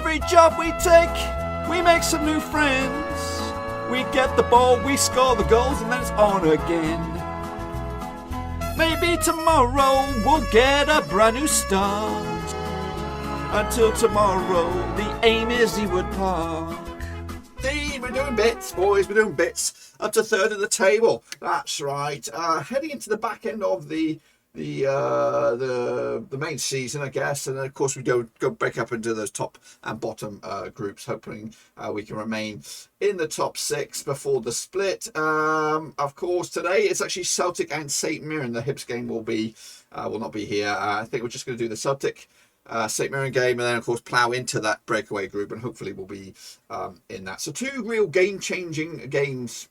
Every job we take, we make some new friends. We get the ball, we score the goals, and then it's on again. Maybe tomorrow we'll get a brand new start. Until tomorrow, the aim is EWOOD Park. Indeed, we're doing bits, boys, we're doing bits. Up to third of the table. That's right. Heading into the back end of the main season, I guess, and of course we go back up into those top and bottom groups, hoping we can remain in the top six before the split. Of course, today it's actually Celtic and St Mirren. The Hibs game will not be here. I think we're just going to do the Celtic St Mirren game, and then of course plough into that breakaway group, and hopefully we'll be in that. So two real game-changing games,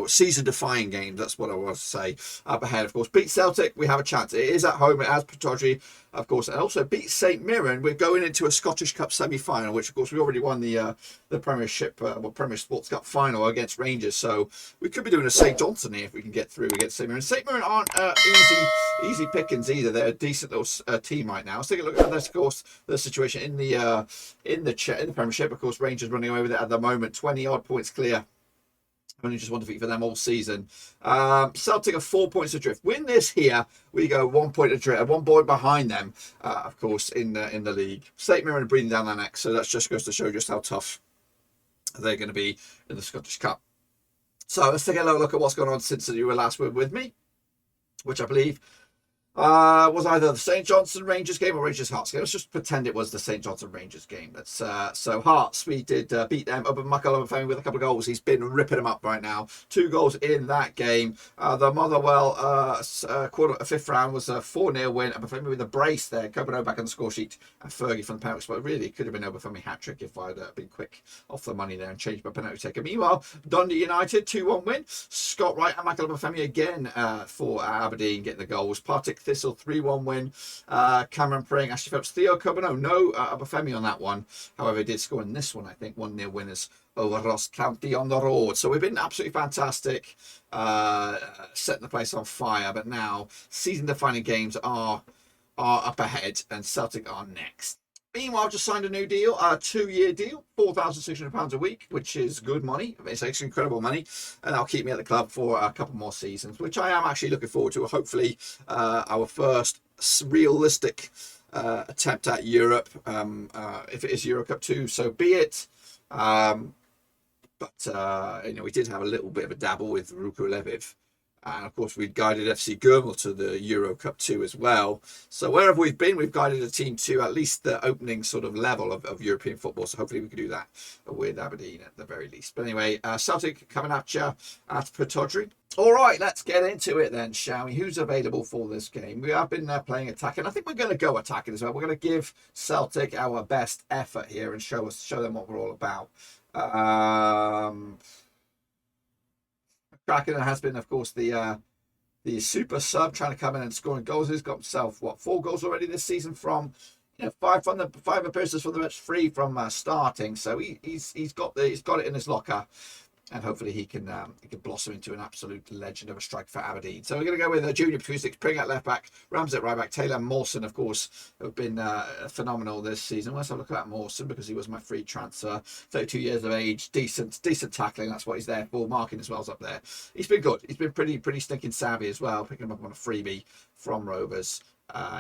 season-defying games. That's what I want to say. Up ahead, of course, beat Celtic, we have a chance. It is at home, it has Pittodrie, of course, and also beat St Mirren. We're going into a Scottish Cup semi-final, which of course we already won the Premiership, Premier Sports Cup final against Rangers. So we could be doing a St Johnson here if we can get through against St Mirren. St Mirren aren't easy pickings either. They're a decent little team right now. Let's take a look at this, of course, the situation in the Premiership. Of course, Rangers running away with it at the moment, 20 odd points clear. Only just one defeat for them all season. Celtic are 4 points adrift. Win this here, we go 1 point adrift, 1 point behind them, of course, in the league. St Mirren are breathing down their necks, so that just goes to show just how tough they're going to be in the Scottish Cup. So let's take a look at what's gone on since you were last with me, which I believe was either the St Johnstone Rangers game or Rangers Hearts game. Let's just pretend it was the St Johnstone Rangers game. So Hearts, we did beat them up at McAllen with a couple of goals. He's been ripping them up right now. 2 goals in that game. The Motherwell fifth round was a 4-0 win. Obafemi with a brace there. Cobano back on the score sheet, and Fergie from the penalty spot. Really, it could have been Obafemi hat-trick if I'd been quick off the money there and changed my penalty taker. Meanwhile, Dundee United, 2-1 win. Scott Wright and Michael Obafemi again for Aberdeen getting the goals. Partick Thistle 3-1 win. Cameron Pring, Ashley Phelps, Theo Cobano. No Obafemi on that one. However, he did score in this one, I think. 1-0 winners over Ross County on the road. So we've been absolutely fantastic, setting the place on fire. But now, season-defining games are up ahead, and Celtic are next. Meanwhile, I've just signed a new deal, a 2-year deal, £4,600 a week, which is good money. It's actually incredible money, and that'll keep me at the club for a couple more seasons, which I am actually looking forward to. Hopefully, our first realistic attempt at Europe, if it is Euro Cup 2, so be it. But we did have a little bit of a dabble with Ruku Lviv. And of course, we'd guided FC Gurmel to the Euro Cup 2 as well. So wherever we've been, we've guided a team to at least the opening sort of level of European football. So hopefully we can do that with Aberdeen at the very least. But anyway, Celtic coming at you at Pittodrie. All right, let's get into it then, shall we? Who's available for this game? We have been playing attacking. I think we're going to go attacking as well. We're going to give Celtic our best effort here and show them what we're all about. Kraken has been, of course, the super sub trying to come in and scoring goals. He's got himself 4 goals already this season from 5 appearances from the match, 3 from starting. So he's got it in his locker. And hopefully he can blossom into an absolute legend of a striker for Aberdeen. So we're going to go with a junior between 6, Pring at left back, Rams at right back, Taylor and Mawson, of course, have been phenomenal this season. Let's have a look at Mawson because he was my free transfer. 32 years of age, decent tackling. That's what he's there for. Marking as well as up there. He's been good. He's been pretty stinking savvy as well. Picking him up on a freebie from Rovers.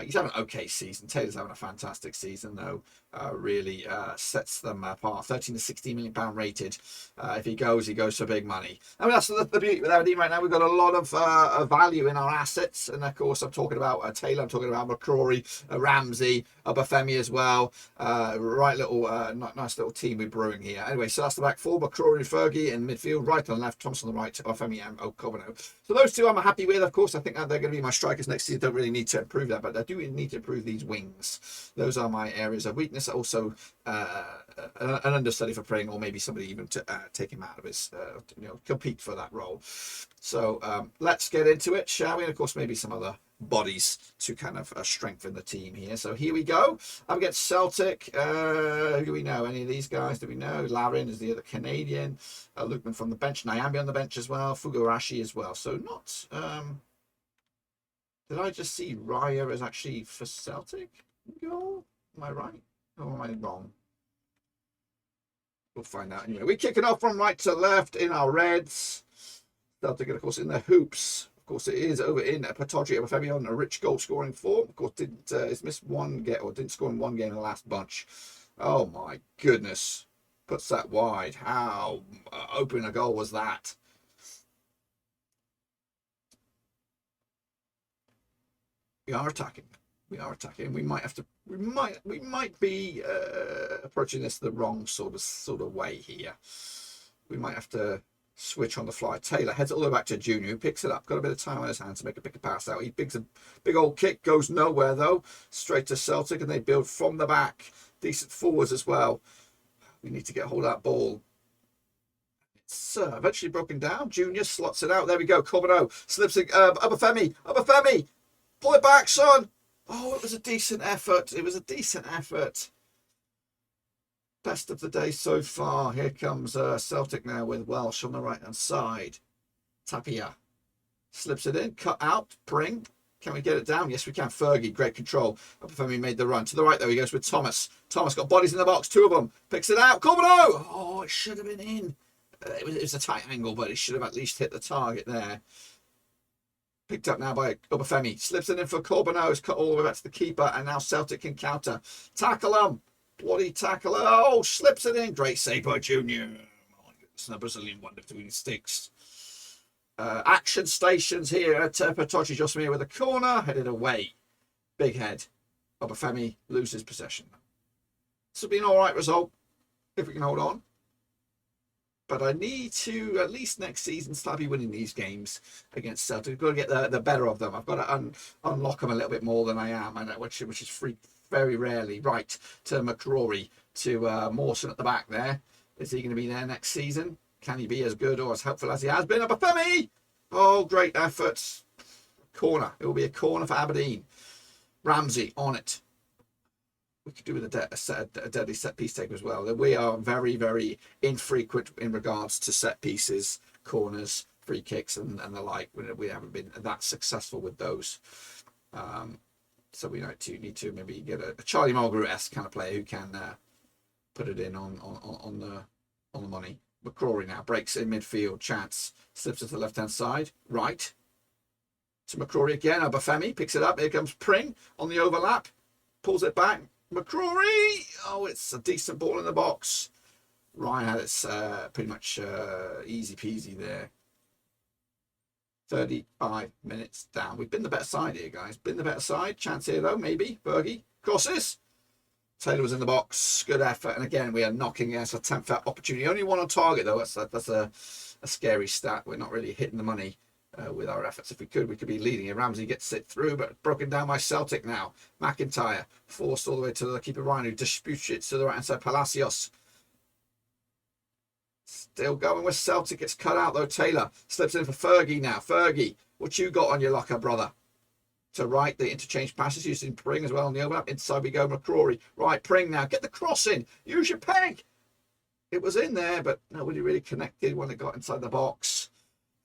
He's having an okay season. Taylor's having a fantastic season, though. Really sets them apart. 13 to 16 million pound rated. If he goes for big money. I mean, that's the beauty with Aberdeen right now. We've got a lot of value in our assets, and of course, I'm talking about Taylor. I'm talking about McCrory, Ramsey, Obafemi as well. Right little, nice little team we're brewing here. Anyway, so that's the back 4. McCrory and Fergie in midfield, right and left. Thompson on the right, Obafemi and Okobano. So those 2 I'm happy with. Of course, I think they're going to be my strikers next season. Don't really need to improve that, but I do need to improve these wings. Those are my areas of weakness. Also, an understudy for Pring, or maybe somebody even to take him out of his, compete for that role. So let's get into it, shall we? And of course, maybe some other bodies to kind of strengthen the team here. So here we go. Up against Celtic. Who do we know? Any of these guys do we know? Larin is the other Canadian. Lukeman from the bench. Nyambi on the bench as well. Fugarashi as well. So not... did I just see Raya as actually for Celtic? Goal? Am I right? Or am I wrong? We'll find out anyway. We're kicking off from right to left in our reds. Celtic, of course, in the hoops. Of course, it is over in Pataudry Obafemi on a rich goal scoring form. Of course, he's missed one game, or didn't score in one game in the last bunch. Oh my goodness. Puts that wide. How open a goal was that? We are attacking. We are attacking. We might have to. We might be approaching this the wrong sort of way here. We might have to switch on the fly. Taylor heads it all the way back to Junior, who picks it up. Got a bit of time on his hands to make a bigger pass out. He bigs a big old kick, goes nowhere though. Straight to Celtic, and they build from the back. Decent forwards as well. We need to get a hold of that ball. It's eventually broken down. Junior slots it out. There we go. Corbino slips it. Obafemi. Pull it back, son. Oh, it was a decent effort. It was a decent effort. Best of the day so far. Here comes Celtic now with Welsh on the right-hand side. Tapia slips it in. Cut out. Pring. Can we get it down? Yes, we can. Fergie, great control. Obafemi made the run. To the right, though, he goes with Thomas. Thomas got bodies in the box. Two of them. Picks it out. Corbino! Oh, it should have been in. It was a tight angle, but it should have at least hit the target there. Picked up now by Obafemi. Slips it in for Corbino. It's cut all the way back to the keeper. And now Celtic can counter. Tackle him. Bloody tackle. Oh, slips it in. Great save by Junior. Oh, it's a Brazilian wonder between sticks. Action stations here at Pataudry Josimir with a corner. Headed away. Big head. Obafemi loses possession. This will be an alright result if we can hold on. But I need to, at least next season, start be winning these games against Celtic. I've got to get the better of them. I've got to unlock them a little bit more than I am, which is free very rarely. Right, to McCrory, to Mawson at the back there. Is he going to be there next season? Can he be as good or as helpful as he has been? Obafemi! Oh, great effort. Corner. It will be a corner for Aberdeen. Ramsey on it. We could do with a deadly set piece take as well. We are very, very infrequent in regards to set pieces, corners, free kicks, and the like. We haven't been that successful with those. So we need to maybe get a Charlie Mulgrew-esque kind of player who can put it in on the money. McCrory now breaks in midfield. Chance slips to the left-hand side. Right. To McCrory again. Obafemi picks it up. Here comes Pring on the overlap. Pulls it back. McCrory! Oh, it's a decent ball in the box. Ryan had it pretty much easy peasy there. 35 minutes down. We've been the better side here, guys. Been the better side. Chance here, though, maybe. Fergie crosses. Taylor was in the box. Good effort. And again, we are knocking us a 10th opportunity. Only one on target, though. That's a scary stat. We're not really hitting the money with our efforts. If we could be leading it. Ramsey gets it through, but broken down by Celtic now. McIntyre forced all the way to the keeper Ryan, who disputes it to the right-hand side. Palacios. Still going with Celtic. It's cut out, though. Taylor slips in for Fergie now. Fergie, what you got on your locker, brother? To right, the interchange passes using Pring as well on the overlap. Inside we go, McCrory. Right, Pring now. Get the cross in. Use your peg. It was in there, but nobody really connected when it got inside the box.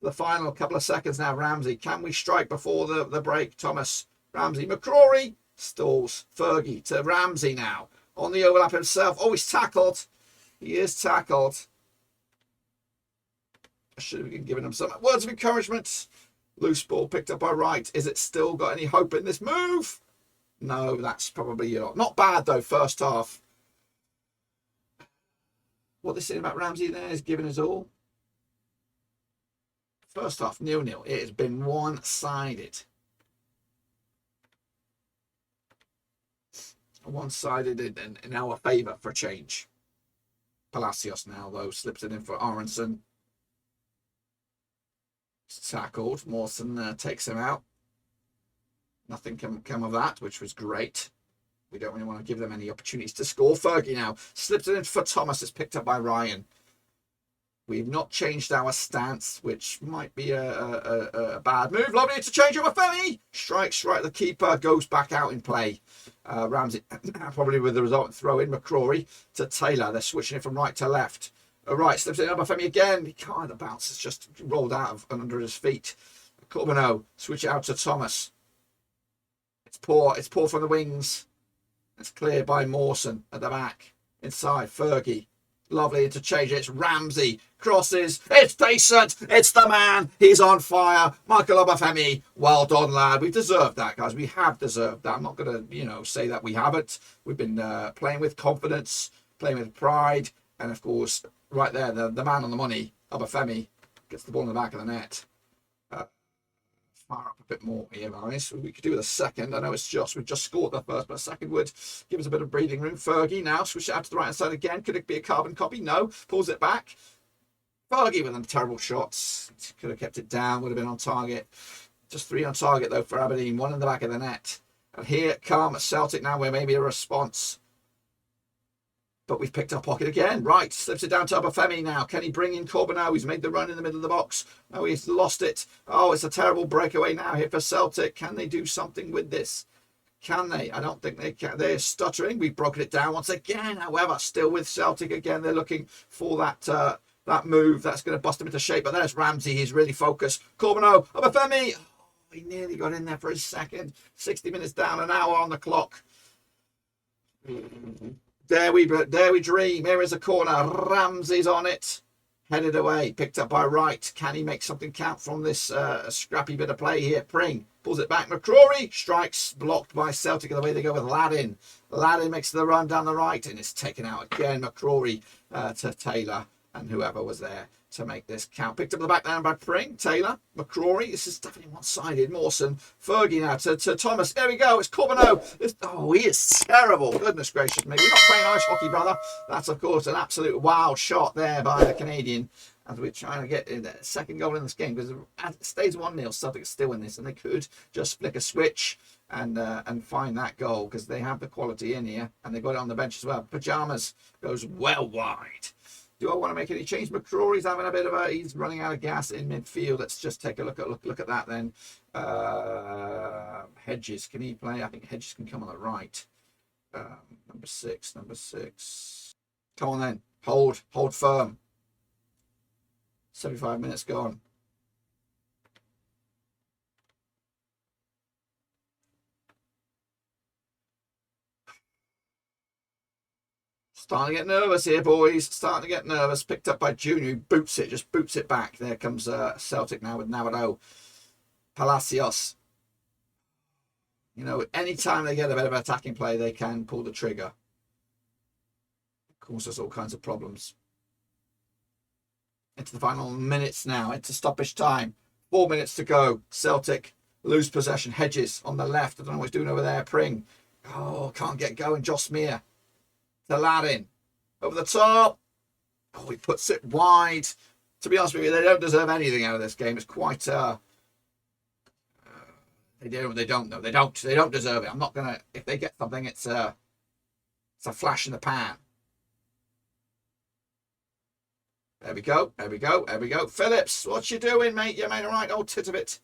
The final couple of seconds now. Ramsey, can we strike before the break? Thomas, Ramsey, McCrory stalls. Fergie to Ramsey now on the overlap himself. Oh, he's tackled. He is tackled. I should have been giving him some words of encouragement. Loose ball picked up by Wright. Is it still got any hope in this move? No, that's probably not bad though. First half. What they're saying about Ramsey there is giving us all. First half, 0-0. It has been one-sided. One-sided in our favour for a change. Palacios now, though, slips it in for Aronson. Tackled. Mawson takes him out. Nothing can come of that, which was great. We don't really want to give them any opportunities to score. Fergie now slips it in for Thomas. It's picked up by Ryan. We've not changed our stance, which might be a bad move. Lovely interchange over Obafemi. Strikes right. The keeper goes back out in play. Ramsey probably with the result throw in McCrory to Taylor. They're switching it from right to left. Right, slips it in Obafemi again. He can't. The bounce has just rolled out of under his feet. Corbino switch it out to Thomas. It's poor. It's poor from the wings. It's cleared by Mawson at the back. Inside, Fergie. Lovely interchange. It's Ramsey. Crosses. It's decent. It's the man. He's on fire. Michael Obafemi. Well done, lad. We've deserved that, guys. We have deserved that. I'm not going to, say that we haven't. We've been playing with confidence, playing with pride. And, of course, right there, the man on the money, Obafemi, gets the ball in the back of the net. Fire up a bit more here, guys. We could do with a second. I know we've just scored the first, but a second would give us a bit of breathing room. Fergie now switch it out to the right hand side again. Could it be a carbon copy? No. Pulls it back. Fergie with them terrible shots. Could have kept it down. Would have been on target. Just 3 on target though for Aberdeen. 1 in the back of the net. And here come Celtic now, where maybe a response. But we've picked our pocket again. Right, slips it down to Obafemi now. Can he bring in Corbeau? He's made the run in the middle of the box. Oh, he's lost it. Oh, it's a terrible breakaway now here for Celtic. Can they do something with this? Can they? I don't think they can. They're stuttering. We've broken it down once again. However, still with Celtic again. They're looking for that move that's going to bust him into shape. But there's Ramsey. He's really focused. Corbeau. Obafemi. Oh, he nearly got in there for a second. 60 minutes down, an hour on the clock. There we dream. Here is a corner. Ramsey's on it. Headed away. Picked up by Wright. Can he make something count from this scrappy bit of play here? Pring pulls it back. McCrory strikes. Blocked by Celtic. The way they go with Laddin. Laddin makes the run down the right. And it's taken out again. McCrory to Taylor and whoever was there to make this count. Picked up the back line by Pring. Taylor. McCrory. This is definitely one-sided. Mawson. Fergie now to Thomas. There we go. It's Corbeau. Oh, he is terrible. Goodness gracious me. We're not playing ice hockey, brother. That's, of course, an absolute wild shot there by the Canadian as we're trying to get in the second goal in this game, because it stays 1-0. Celtic still in this, and they could just flick a switch and find that goal, because they have the quality in here, and they've got it on the bench as well. Pajamas goes well wide. Do I want to make any change? McCrory's having a bit of he's running out of gas in midfield. Let's just take a look at that then. Hedges, can he play? I think Hedges can come on the right. Number six. Come on then. Hold firm. 75 minutes gone. Starting to get nervous here, boys. Starting to get nervous. Picked up by Junior, who just boots it back. There comes Celtic now with Navarro. Palacios. Anytime they get a bit of attacking play, they can pull the trigger. Causes all kinds of problems. Into the final minutes now. Into stoppage time. 4 minutes to go. Celtic lose possession. Hedges on the left. I don't know what he's doing over there. Pring. Oh, can't get going. Joss Meir. To Laddin. Over the top. Oh, he puts it wide. To be honest with you, they don't deserve anything out of this game. It's quite they don't know. They don't deserve it. I'm not gonna, if they get something, it's a flash in the pan. There we go. Phillips, what you doing, mate? You made a right old tit of it.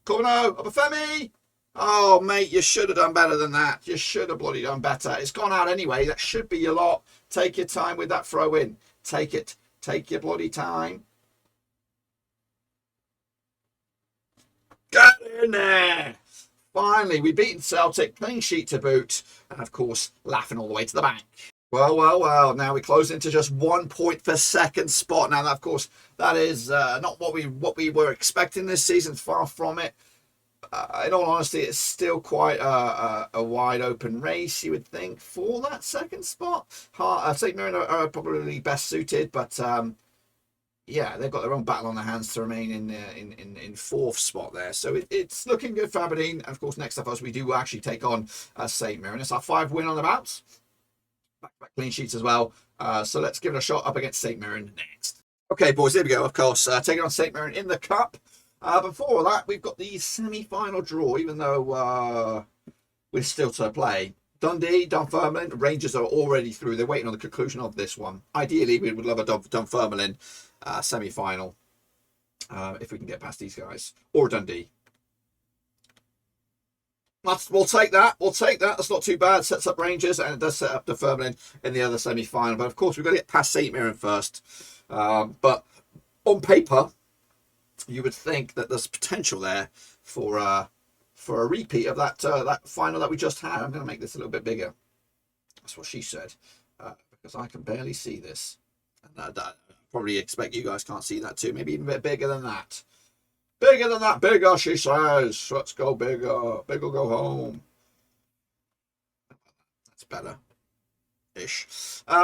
Corbeau, Obafemi. Oh, mate, you should have done better than that. You should have bloody done better. It's gone out anyway. That should be your lot. Take your time with that throw in. Take it. Take your bloody time. Get in there. Finally, we've beaten Celtic. Clean sheet to boot. And, of course, laughing all the way to the bank. Well. Now we close into just 1 point per second spot. Now, of course, that is not what we were expecting this season. Far from it. In all honesty, it's still quite a wide open race, you would think, for that second spot. St Mirren are probably best suited, but yeah, they've got their own battle on their hands to remain in fourth spot there. So it's looking good for Aberdeen. And of course, next up us, we do actually take on St Mirren. It's our 5th win on the bounce. Back clean sheets as well. So let's give it a shot up against St Mirren next. Okay, boys, here we go. Of course, taking on St Mirren in the cup. Before that, we've got the semi-final draw, even though we're still to play. Dundee, Dunfermline, Rangers are already through. They're waiting on the conclusion of this one. Ideally, we would love a Dunfermline semi-final if we can get past these guys. Or Dundee. We'll take that. That's not too bad. Sets up Rangers, and it does set up Dunfermline in the other semi-final. But, of course, we've got to get past St Mirren first. But on paper, you would think that there's potential there for a repeat of that final that we just had. I'm going to make this a little bit bigger. That's what she said. because I can barely see this. And I probably expect you guys can't see that too. Maybe even a bit bigger than that. Bigger than that. Bigger, she says. Let's go bigger. Bigger, go home. That's better-ish.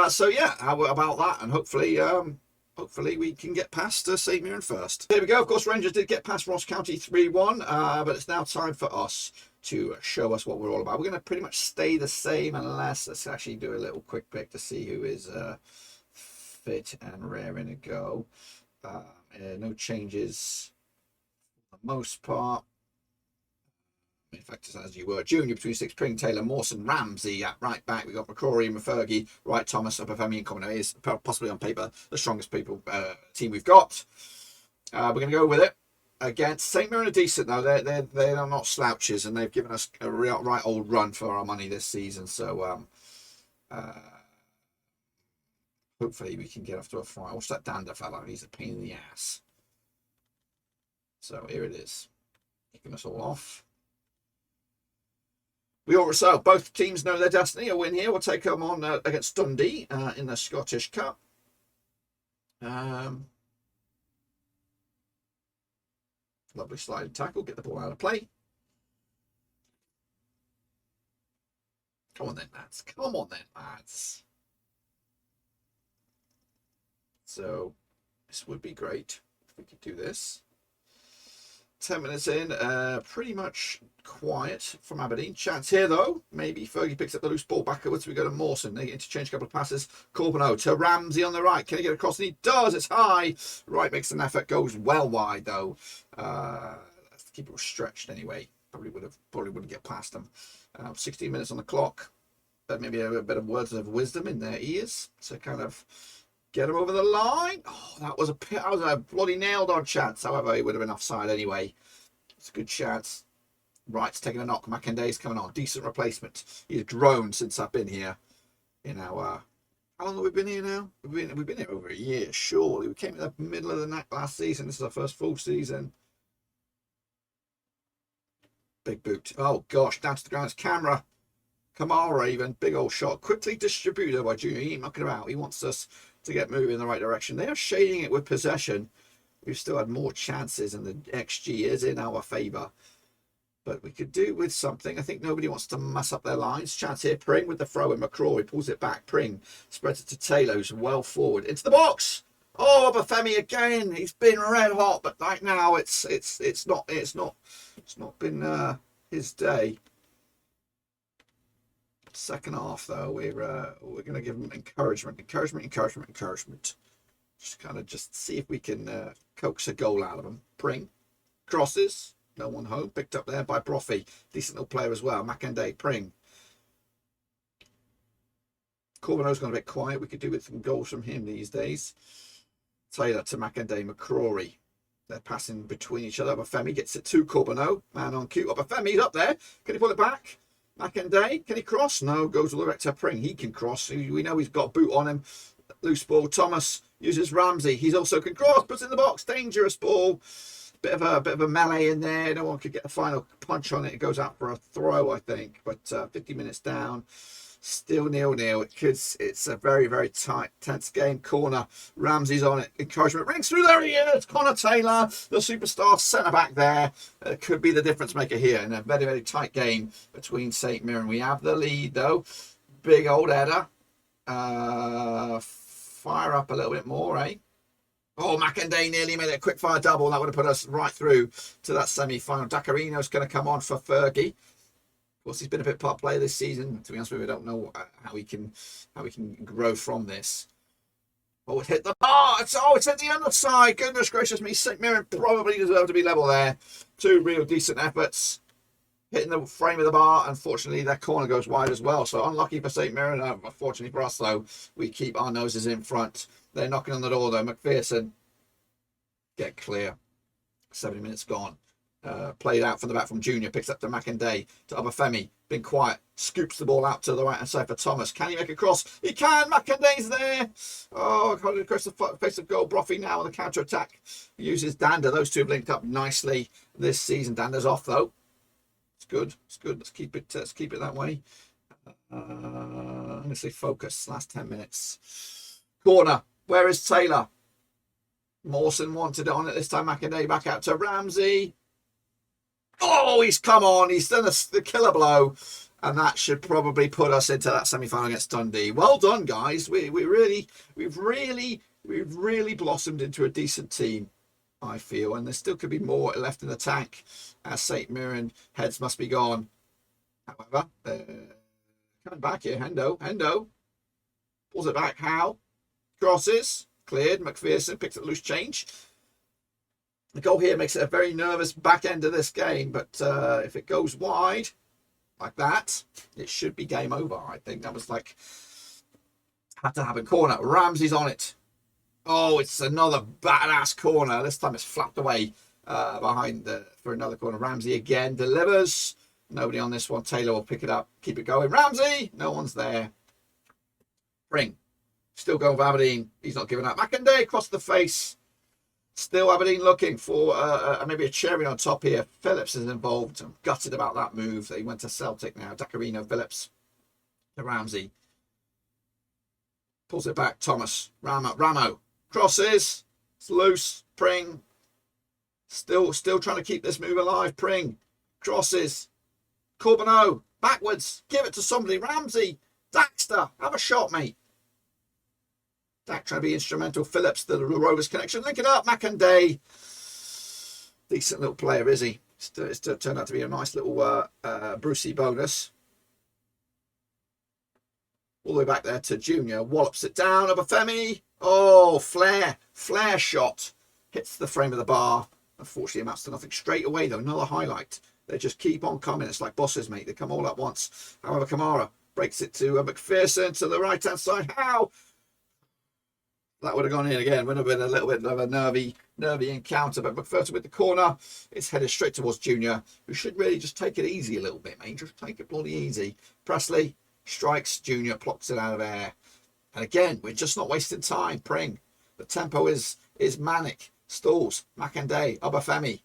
So yeah, how about that? And hopefully we can get past St Mirren first. Here we go. Of course, Rangers did get past Ross County 3-1, but it's now time for us to show us what we're all about. We're going to pretty much stay the same unless, let's actually do a little quick pick to see who is fit and raring to go. No changes for the most part. In fact, as you were, Junior between 6, Pring, Taylor, Mawson, Ramsey at right back. We've got McCrory, Mafergie, Wright, Thomas, Obafemi, and Common. Is possibly on paper the strongest team we've got. We're going to go with it against St Mirren. Are decent though. They're not slouches, and they've given us a right old run for our money this season. So hopefully we can get off to a fight. What's that Dander fella? He's a pain in the ass. So here it is, kicking us all off. So both teams know their destiny. A win here will take them on against Dundee in the Scottish Cup. Lovely sliding tackle. Get the ball out of play. Come on then, lads. Come on then, lads. So this would be great if we could do this. 10 minutes in, pretty much quiet from Aberdeen. Chance here though. Maybe Fergie picks up the loose ball backwards. We go to Mawson. They interchange a couple of passes. Corbeau to Ramsey on the right. Can he get across? And he does. It's high. Right makes an effort. Goes well wide though. Let's keep it stretched anyway. Probably wouldn't get past them. 16 minutes on the clock. But maybe a bit of words of wisdom in their ears to kind of get him over the line. Oh, that was a bloody nailed on chance. However, it would have been offside anyway. It's a good chance. Wright's taking a knock. Mackenday's coming on. Decent replacement. He's grown since I've been here. You know, how long have we been here now? We've been here over a year, surely. We came in the middle of the night last season. This is our first full season. Big boot. Oh gosh, down to the ground. It's camera. Kamara even. Big old shot. Quickly distributed by Junior. He ain't knocking about. He wants us to get moving in the right direction. They are shading it with possession. We've still had more chances and the XG is in our favour. But we could do with something. I think nobody wants to mess up their lines. Chance here. Pring with the throw in. McCrory pulls it back. Pring spreads it to Taylor, who's well forward. Into the box! Oh, Obafemi again. He's been red hot, but right now it's not been his day. Second half though, we're going to give them encouragement. Just see if we can coax a goal out of them. Pring crosses, no one home. Picked up there by Brophy, decent little player as well. Mackenday, Pring. Corbeau's gone a bit quiet. We could do with some goals from him these days. Taylor to Mackenday, McCrory. They're passing between each other. Obafemi gets it to Corbeau. Man on cue. Obafemi's up there. Can he pull it back? Mackenday, can he cross? No, goes all the way to Pring. He can cross. We know he's got a boot on him. Loose ball. Thomas uses Ramsey. He's also can cross. Puts it in the box. Dangerous ball. Bit of a melee in there. No one could get a final punch on it. It goes out for a throw, I think. But 50 minutes down. Still 0-0. It's a very, very tight, tense game. Corner. Ramsey's on it. Encouragement rings through. There he is. Connor Taylor, the superstar centre back there. Could be the difference maker here in a very, very tight game between St Mirren. We have the lead though. Big old header. Fire up a little bit more, eh? Oh, Mackenday nearly made it a quick fire double. That would have put us right through to that semi-final. Dacarino's going to come on for Fergie. Of course, he's been a bit part player this season. To be honest with you, we don't know how he can grow from this. Oh, it hit the bar. It's hit the underside. Goodness gracious me. St Mirren probably deserved to be level there. Two real decent efforts. Hitting the frame of the bar. Unfortunately, that corner goes wide as well. So unlucky for St Mirren. Unfortunately for us, though, we keep our noses in front. They're knocking on the door, though. McPherson, get clear. 70 minutes gone. Played out from the back from Junior, picks up to Mackenday, to Obafemi, been quiet, scoops the ball out to the right hand side for Thomas. Can he make a cross? He can. Mackenday's there. Oh, across the face of goal. Brophy now on the counter attack. He uses Dander. Those two have linked up nicely this season. Dander's off though. It's good. It's good. Let's keep it that way. Honestly, focus. Last 10 minutes. Corner. Where is Taylor? Mawson wanted it on it this time. McInday back out to Ramsey. Oh, he's come on. He's done the killer blow. And that should probably put us into that semi-final against Dundee. Well done, guys. We've really blossomed into a decent team, I feel. And there still could be more left in the tank as St. Mirren heads must be gone. However, coming back here, Hendo pulls it back. Howe crosses, cleared. McPherson picks up loose change. The goal here makes it a very nervous back end of this game, but if it goes wide like that, it should be game over. I think that was like had to happen. Corner. Ramsey's on it. Oh, it's another badass corner. This time it's flapped away behind for another corner. Ramsey again delivers. Nobody on this one. Taylor will pick it up, keep it going. Ramsey, no one's there. Pring, still going for Aberdeen. He's not giving up. McInday across the face. Still Aberdeen looking for maybe a cherry on top here. Phillips is involved. I'm gutted about that move. He went to Celtic now. Dacarino, Phillips to Ramsey. Pulls it back. Thomas. Ramo. Crosses. It's loose. Pring. Still trying to keep this move alive. Pring. Crosses. Corbeneau. Backwards. Give it to somebody. Ramsey. Daxter. Have a shot, mate. Dak trying to be instrumental. Phillips, the Rovers connection. Link it up. McInday. Decent little player, is he? It's turned out to be a nice little Brucey bonus. All the way back there to Junior. Wallops it down. Obafemi. Oh, flare shot. Hits the frame of the bar. Unfortunately, amounts to nothing. Straight away, though. Another highlight. They just keep on coming. It's like bosses, mate. They come all at once. However, Kamara breaks it to McPherson to the right-hand side. How? That would have gone in again. Would have been a little bit of a nervy encounter. But McPherson with the corner. It's headed straight towards Junior, who should really just take it easy a little bit, mate. Just take it bloody easy. Presley strikes. Junior plucks it out of air. And again, we're just not wasting time. Pring. The tempo is manic. Stalls. McInday. Obafemi.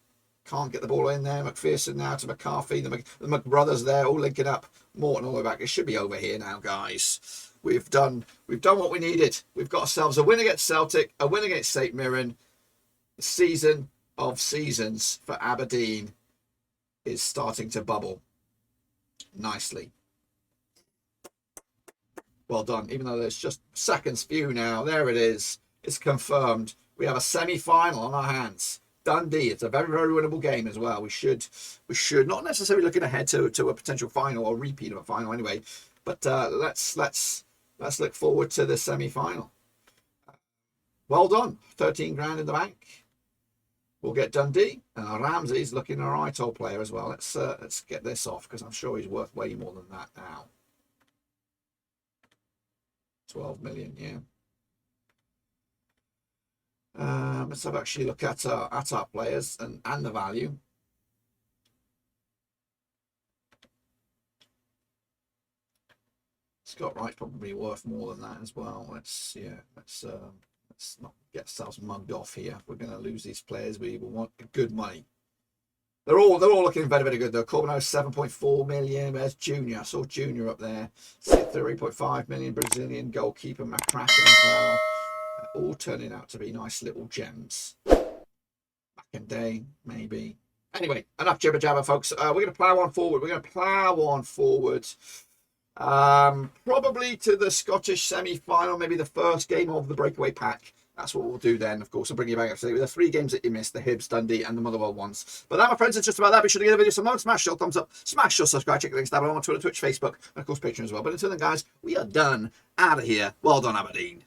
Can't get the ball in there. McPherson now to McCarthy. The McBrothers there all linking up. Morton all the way back. It should be over here now, guys. We've done what we needed. We've got ourselves a win against Celtic, a win against St. Mirren. The season of seasons for Aberdeen is starting to bubble nicely. Well done. Even though there's just seconds few now, there it is. It's confirmed. We have a semi-final on our hands. Dundee. It's a very, very winnable game as well. We should not necessarily looking ahead to a potential final or repeat of a final anyway. But let's look forward to the semi-final. Well done. 13 grand in the bank. We'll get Dundee. Ramsey's looking a right old player as well. Let's get this off because I'm sure he's worth way more than that now. 12 million, yeah. Let's have actually look at our players and the value. Scott Wright's probably worth more than that as well. Let's not get ourselves mugged off here. We're going to lose these players. We will want good money. They're all looking very, very good though. Corbeneau 7.4 million. There's Junior. I saw Junior up there. 3.5 million. Brazilian goalkeeper McCracken as well. All turning out to be nice little gems. McInday, maybe. Anyway, enough jibber jabber, folks. We're going to plough on forward. Probably to the Scottish semi-final, maybe the first game of the breakaway pack. That's what we'll do then, of course. I'll bring you back up to date with the 3 games that you missed, the Hibs, Dundee, and the Motherwell ones. But that, my friends, is just about that. Be sure to give the video some love, smash your thumbs up, smash your subscribe, check the links down below on Twitter, Twitch, Facebook, and of course Patreon as well. But until then, guys, we are done. Out of here. Well done, Aberdeen.